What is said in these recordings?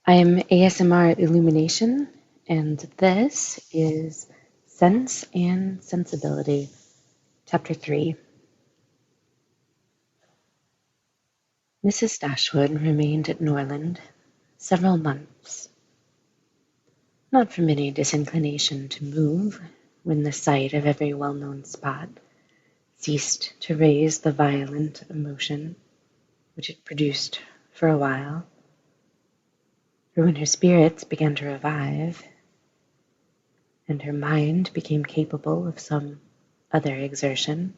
I am ASMR Illumination, and this is Sense and Sensibility, Chapter 3. Mrs. Dashwood remained at Norland several months, not from any disinclination to move, when the sight of every well-known spot ceased to raise the violent emotion which it produced for a while, for when her spirits began to revive, and her mind became capable of some other exertion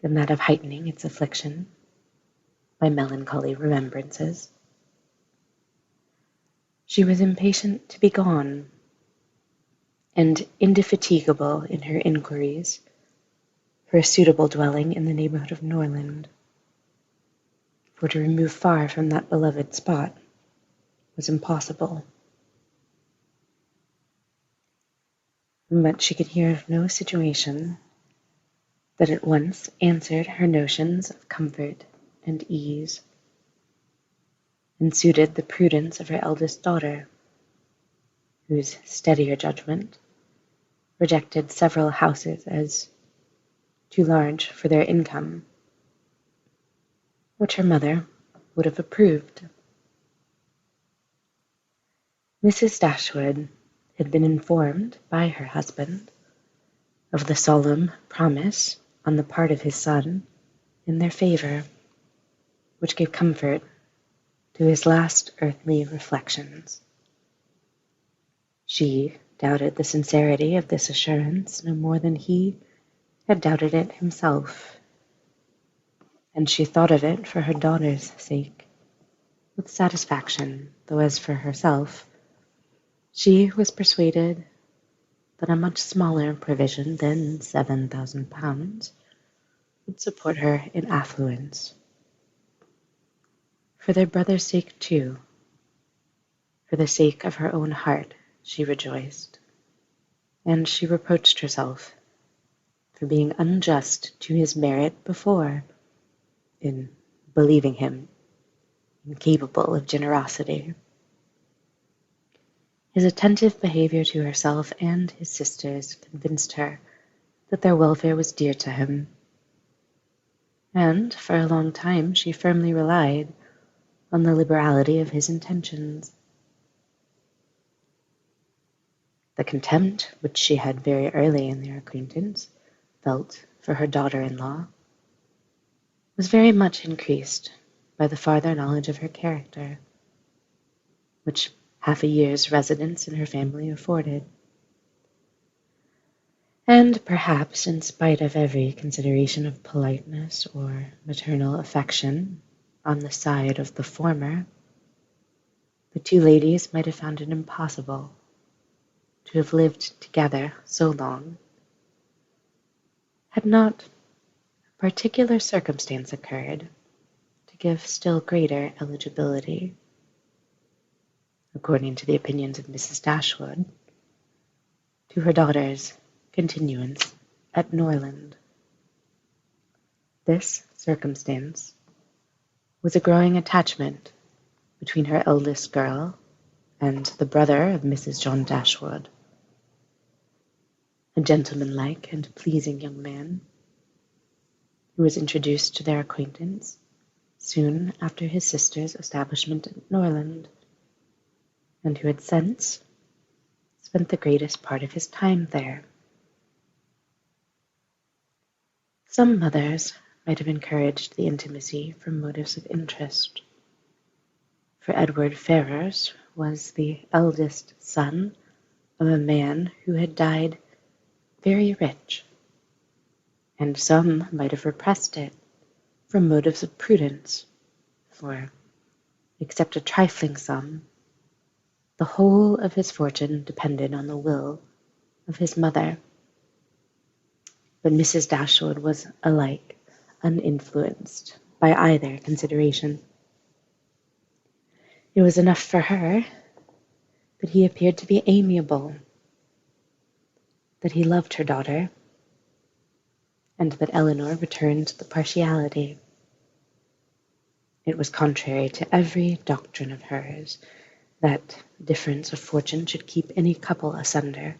than that of heightening its affliction by melancholy remembrances, she was impatient to be gone, and indefatigable in her inquiries for a suitable dwelling in the neighbourhood of Norland, for to remove far from that beloved spot was impossible. But she could hear of no situation that at once answered her notions of comfort and ease, and suited the prudence of her eldest daughter, whose steadier judgment rejected several houses as too large for their income, which her mother would have approved. Mrs. Dashwood had been informed by her husband of the solemn promise on the part of his son in their favour, which gave comfort to his last earthly reflections. She doubted the sincerity of this assurance no more than he had doubted it himself, and she thought of it for her daughter's sake with satisfaction, though as for herself, she was persuaded that a much smaller provision than £7,000 would support her in affluence. For their brother's sake, too, for the sake of her own heart, she rejoiced, and she reproached herself for being unjust to his merit before, in believing him incapable of generosity. His attentive behaviour to herself and his sisters convinced her that their welfare was dear to him, and for a long time she firmly relied on the liberality of his intentions. The contempt which she had very early in their acquaintance felt for her daughter-in-law was very much increased by the farther knowledge of her character, which half a year's residence in her family afforded. And perhaps, in spite of every consideration of politeness or maternal affection on the side of the former, the two ladies might have found it impossible to have lived together so long, had not a particular circumstance occurred to give still greater eligibility, according to the opinions of Mrs. Dashwood, to her daughter's continuance at Norland. This circumstance was a growing attachment between her eldest girl and the brother of Mrs. John Dashwood, a gentlemanlike and pleasing young man, who was introduced to their acquaintance soon after his sister's establishment at Norland, and who had since spent the greatest part of his time there. Some mothers might have encouraged the intimacy from motives of interest, for Edward Ferrars was the eldest son of a man who had died very rich, and some might have repressed it from motives of prudence, for, except a trifling sum, the whole of his fortune depended on the will of his mother. But Mrs. Dashwood was alike uninfluenced by either consideration. It was enough for her that he appeared to be amiable, that he loved her daughter, and that Elinor returned the partiality. It was contrary to every doctrine of hers that difference of fortune should keep any couple asunder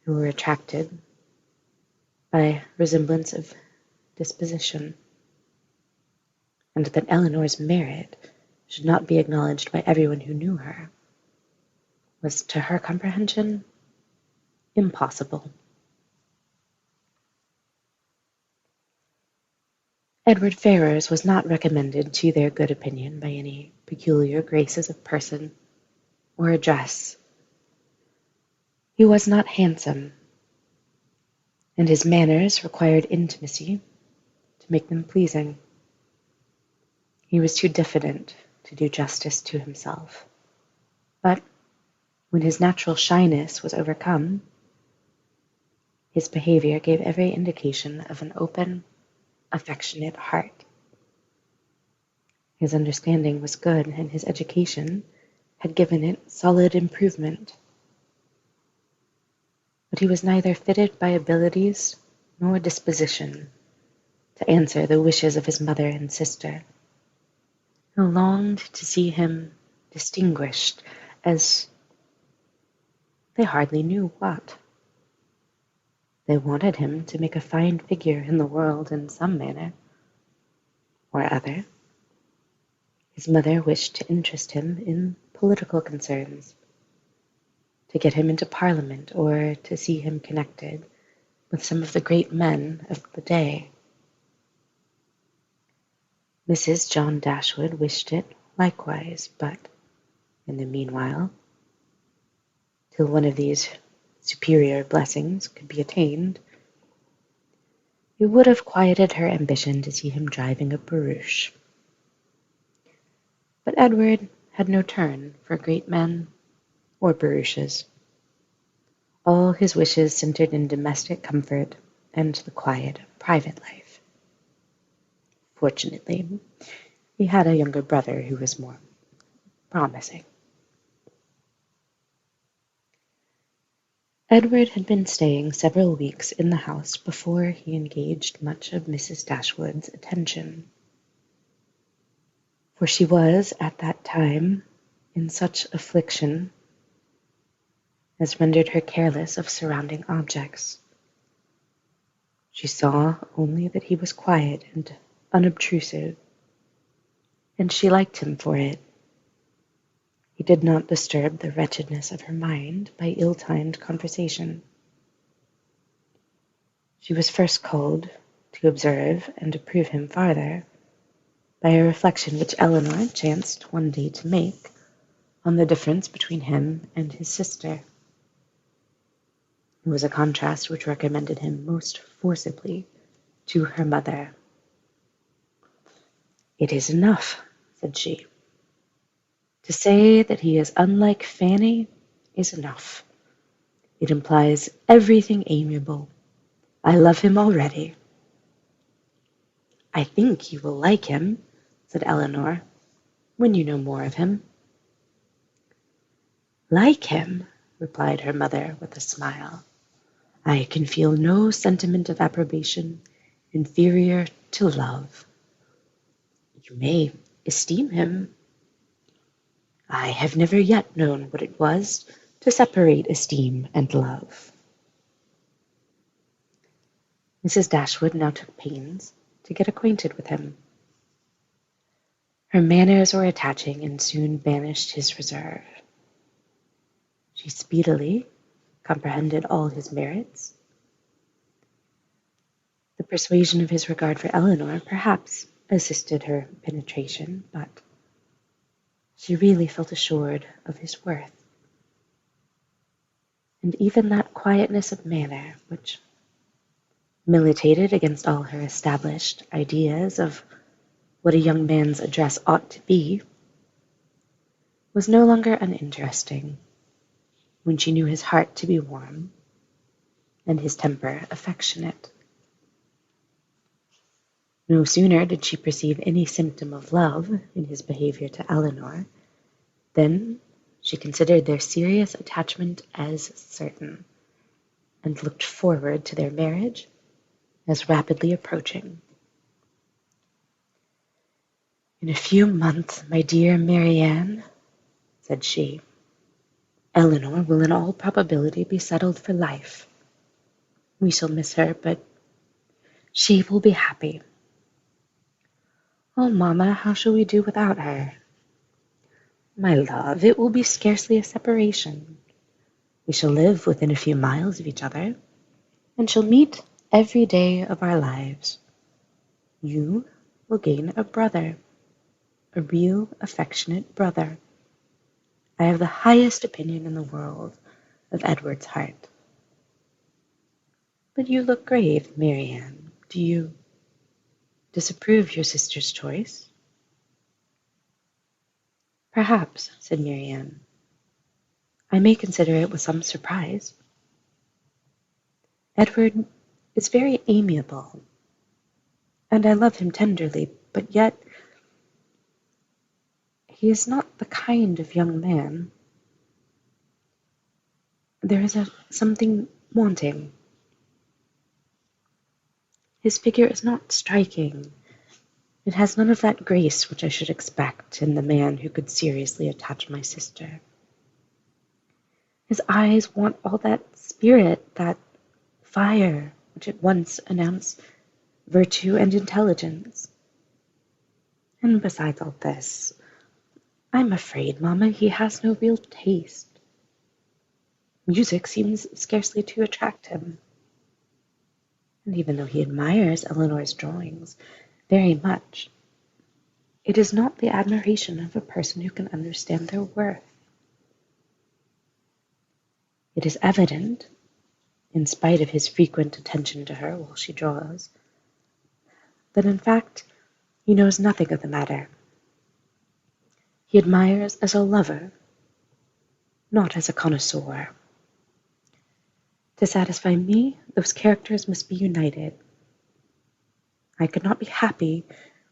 who were attracted by resemblance of disposition, and that Elinor's merit should not be acknowledged by everyone who knew her, was to her comprehension impossible. Edward Ferrars was not recommended to their good opinion by any peculiar graces of person or address. He was not handsome, and his manners required intimacy to make them pleasing. He was too diffident to do justice to himself. But when his natural shyness was overcome, his behavior gave every indication of an open, affectionate heart. His understanding was good, and his education had given it solid improvement. But he was neither fitted by abilities nor disposition to answer the wishes of his mother and sister, who longed to see him distinguished as they hardly knew what. They wanted him to make a fine figure in the world in some manner or other. His mother wished to interest him in political concerns, to get him into Parliament, or to see him connected with some of the great men of the day. Mrs. John Dashwood wished it likewise, but in the meanwhile, till one of these superior blessings could be attained, it would have quieted her ambition to see him driving a barouche. But Edward had no turn for great men or barouches. All his wishes centered in domestic comfort and the quiet of private life. Fortunately, he had a younger brother who was more promising. Edward had been staying several weeks in the house before he engaged much of Mrs. Dashwood's attention, for she was at that time in such affliction as rendered her careless of surrounding objects. She saw only that he was quiet and unobtrusive, and she liked him for it. He did not disturb the wretchedness of her mind by ill-timed conversation. She was first called to observe and approve him farther by a reflection which Elinor chanced one day to make on the difference between him and his sister. It was a contrast which recommended him most forcibly to her mother. "It is enough," said she. "To say that he is unlike Fanny is enough. It implies everything amiable. I love him already." "I think you will like him," said Elinor, "when you know more of him." "Like him," replied her mother with a smile. "I can feel no sentiment of approbation inferior to love." "You may esteem him." "I have never yet known what it was to separate esteem and love." Mrs. Dashwood now took pains to get acquainted with him. Her manners were attaching and soon banished his reserve. She speedily comprehended all his merits. The persuasion of his regard for Elinor perhaps assisted her penetration, but she really felt assured of his worth. And even that quietness of manner which militated against all her established ideas of what a young man's address ought to be, was no longer uninteresting when she knew his heart to be warm and his temper affectionate. No sooner did she perceive any symptom of love in his behavior to Elinor than she considered their serious attachment as certain, and looked forward to their marriage as rapidly approaching. "In a few months, my dear Marianne," said she. Elinor will in all probability be settled for life. We shall miss her, but she will be happy. Oh, mamma, how shall we do without her? My love, it will be scarcely a separation. We shall live within a few miles of each other, and shall meet every day of our lives. You will gain a brother, a real affectionate brother. I have the highest opinion in the world of Edward's heart. But you look grave, Marianne. Do you disapprove your sister's choice? Perhaps, said Marianne. I may consider it with some surprise. Edward is very amiable, and I love him tenderly, but yet he is not the kind of young man. There is something wanting. His figure is not striking. It has none of that grace which I should expect in the man who could seriously attach my sister. His eyes want all that spirit, that fire, which at once announce virtue and intelligence. And besides all this, I'm afraid, mamma, he has no real taste. Music seems scarcely to attract him. And even though he admires Elinor's drawings very much, it is not the admiration of a person who can understand their worth. It is evident, in spite of his frequent attention to her while she draws, that in fact he knows nothing of the matter. He admires as a lover, not as a connoisseur. To satisfy me, those characters must be united. I could not be happy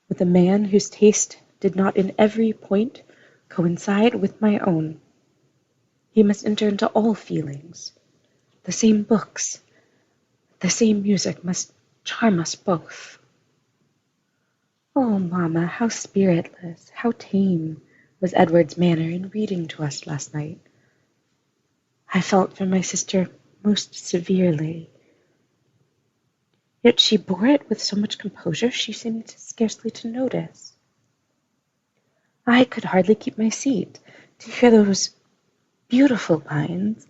with a man whose taste did not in every point coincide with my own. He must enter into all feelings. The same books, the same music must charm us both. Oh, mamma, how spiritless, how tame was Edward's manner in reading to us last night. I felt for my sister most severely. Yet she bore it with so much composure she seemed scarcely to notice. I could hardly keep my seat to hear those beautiful lines,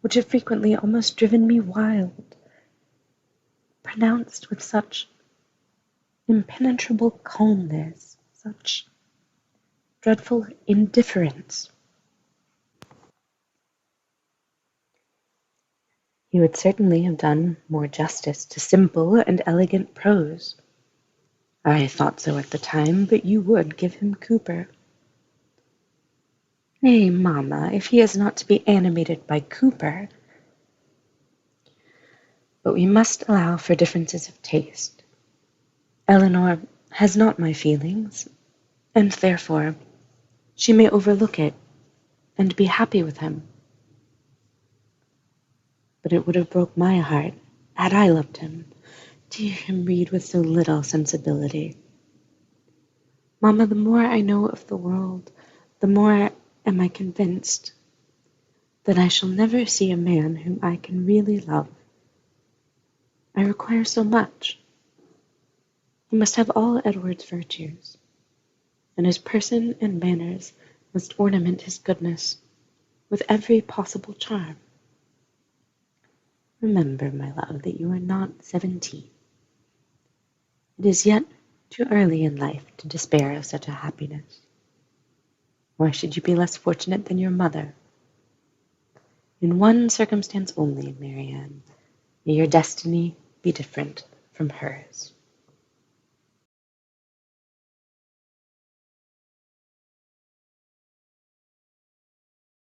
which have frequently almost driven me wild, pronounced with such impenetrable calmness, such dreadful indifference. You would certainly have done more justice to simple and elegant prose. I thought so at the time, but you would give him Cooper. Nay, mamma, if he is not to be animated by Cooper. But we must allow for differences of taste. Elinor has not my feelings, and therefore she may overlook it and be happy with him. But it would have broke my heart had I loved him, to hear him read with so little sensibility. Mamma, the more I know of the world, the more am I convinced that I shall never see a man whom I can really love. I require so much. He must have all Edward's virtues, and his person and manners must ornament his goodness with every possible charm. Remember, my love, that you are not 17. It is yet too early in life to despair of such a happiness. Why should you be less fortunate than your mother? In one circumstance only, Marianne, may your destiny be different from hers.